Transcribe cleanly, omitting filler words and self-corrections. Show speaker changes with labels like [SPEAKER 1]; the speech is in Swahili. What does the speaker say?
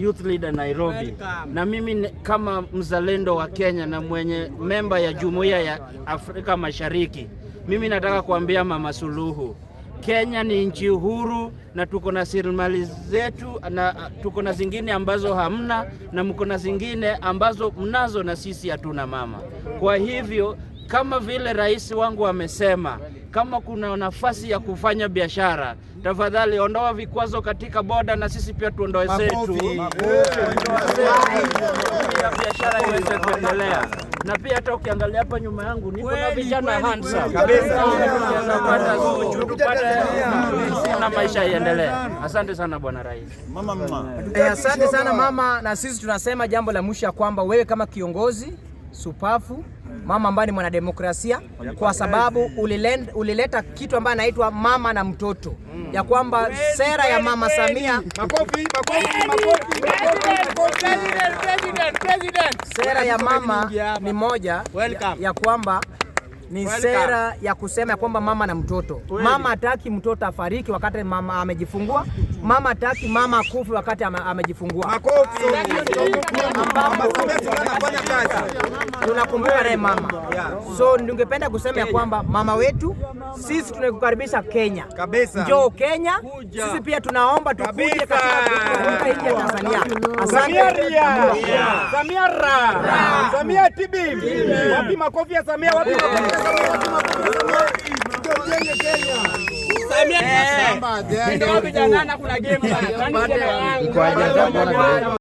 [SPEAKER 1] youth leader Nairobi. Na mimi kama mzalendo wa Kenya na mwenye memba ya Jumuiya ya Afrika Mashariki, mimi nataka kuambia Mama Suluhu, Kenya ni nchi huru na tuko na rasilimali zetu, na tuko na zingine ambazo hamna, na mko na zingine ambazo mnazo na sisi hatuna mama. Kwa hivyo kama vile rais wangu amesema, kama kuna nafasi ya kufanya biashara, tafadhali ondoa vikwazo katika boda na sisi pia tuondoe zetu. Biashara iweze kuendelea. Na pia hata ukiangalia hapa nyuma yangu niko na vijana handsome kabisa, na maisha iendelee. Asante sana bwana rais.
[SPEAKER 2] Asante sana mama, na sisi tunasema jambo la mwisho kwamba wewe kama kiongozi supafu, mama ambaye ni mwanademokrasia, kwa sababu ulileta kitu ambayo anaitwa mama na mtoto, ya kwamba sera ya Mama Samia, sera ya mama ni moja ya kwamba ni sera ya kusema ya kwamba mama na mtoto. Mama hataki mtoto afariki wakati mama amejifungua. Mama hataki mama akufe wakati amejifungua. Tunakumbuka naye mama. So ningependa kusema ya kwamba mama wetu, sisi tunakukaribisha Kenya. Njoo Kenya. Sisi pia tunaomba tukuje katika nchi ya Tanzania. Asante.
[SPEAKER 3] Samia Tibim. Wapi makofi ya Samia? Wapi makofi ya Samia? Samia. Ndio vijana kuna game.